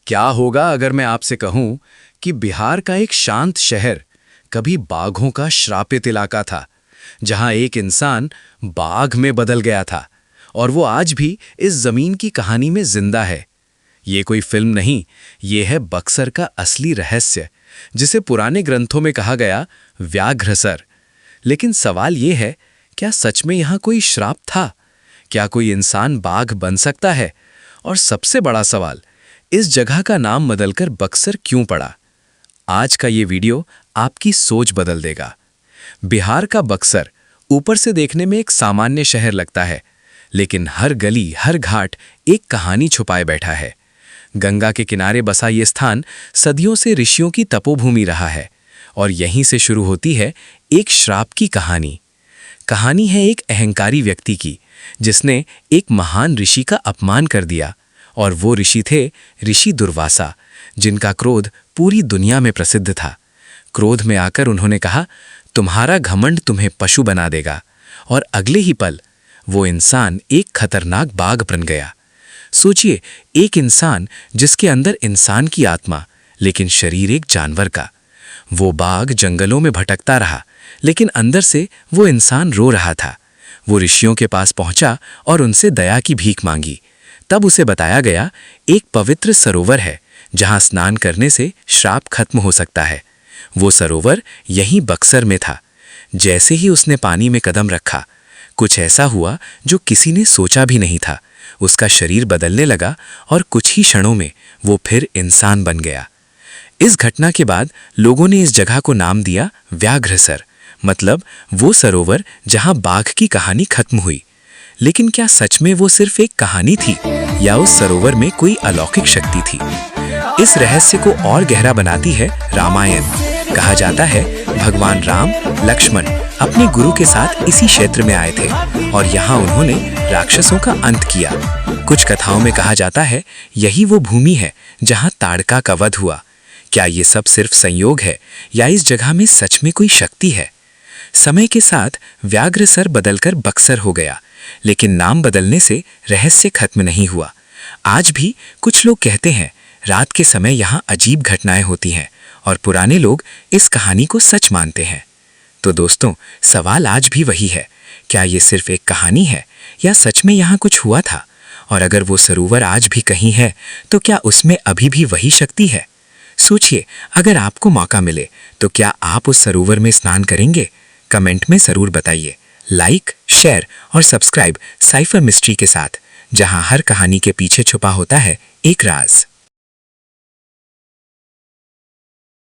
क्या होगा अगर मैं आपसे कहूं कि बिहार का एक शांत शहर कभी बाघों का श्रापित इलाका था, जहां एक इंसान बाघ में बदल गया था और वो आज भी इस जमीन की कहानी में जिंदा है। ये कोई फिल्म नहीं, ये है बक्सर का असली रहस्य, जिसे पुराने ग्रंथों में कहा गया व्याघ्रसर। लेकिन सवाल ये है, क्या सच में यहाँ कोई श्राप था? क्या कोई इंसान बाघ बन सकता है? और सबसे बड़ा सवाल, इस जगह का नाम बदलकर बक्सर क्यों पड़ा? आज का ये वीडियो आपकी सोच बदल देगा। बिहार का बक्सर ऊपर से देखने में एक सामान्य शहर लगता है, लेकिन हर गली, हर घाट एक कहानी छुपाए बैठा है। गंगा के किनारे बसा ये स्थान सदियों से ऋषियों की तपोभूमि रहा है और यहीं से शुरू होती है एक श्राप की कहानी। कहानी है एक अहंकारी व्यक्ति की, जिसने एक महान ऋषि का अपमान कर दिया, और वो ऋषि थे ऋषि दुर्वासा, जिनका क्रोध पूरी दुनिया में प्रसिद्ध था। क्रोध में आकर उन्होंने कहा, तुम्हारा घमंड तुम्हें पशु बना देगा, और अगले ही पल वो इंसान एक खतरनाक बाघ बन गया। सोचिए, एक इंसान जिसके अंदर इंसान की आत्मा, लेकिन शरीर एक जानवर का। वो बाघ जंगलों में भटकता रहा, लेकिन अंदर से वो इंसान रो रहा था। वो ऋषियों के पास पहुंचा और उनसे दया की भीख मांगी। तब उसे बताया गया, एक पवित्र सरोवर है जहां स्नान करने से श्राप खत्म हो सकता है। वो सरोवर यहीं बक्सर में था। जैसे ही उसने पानी में कदम रखा, कुछ ऐसा हुआ जो किसी ने सोचा भी नहीं था। उसका शरीर बदलने लगा और कुछ ही क्षणों में वो फिर इंसान बन गया। इस घटना के बाद लोगों ने इस जगह को नाम दिया व्याघ्रसर, मतलब वो सरोवर जहां बाघ की कहानी खत्म हुई। लेकिन क्या सच में वो सिर्फ एक कहानी थी, या उस सरोवर में कोई अलौकिक शक्ति थी? इस रहस्य को और गहरा बनाती है रामायण। कहा जाता है, भगवान राम लक्ष्मण अपने गुरु के साथ इसी क्षेत्र में आए थे और यहाँ उन्होंने राक्षसों का अंत किया। कुछ कथाओं में कहा जाता है, यही वो भूमि है जहाँ ताड़का का वध हुआ। क्या ये सब सिर्फ संयोग है, या इस जगह में सच में कोई शक्ति है? समय के साथ व्याघ्रसर बदलकर बक्सर हो गया, लेकिन नाम बदलने से रहस्य खत्म नहीं हुआ। आज भी कुछ लोग कहते हैं, रात के समय यहाँ अजीब घटनाएं होती हैं, और पुराने लोग इस कहानी को सच मानते हैं। तो दोस्तों, सवाल आज भी वही है, क्या ये सिर्फ एक कहानी है, या सच में यहाँ कुछ हुआ था? और अगर वो सरोवर आज भी कहीं है, तो क्या उसमें अभी भी वही शक्ति है? सोचिए, अगर आपको मौका मिले तो क्या आप उस सरोवर में स्नान करेंगे? कमेंट में जरूर बताइए। लाइक, शेयर और सब्सक्राइब साइफर मिस्ट्री के साथ, जहां हर कहानी के पीछे छुपा होता है एक राज।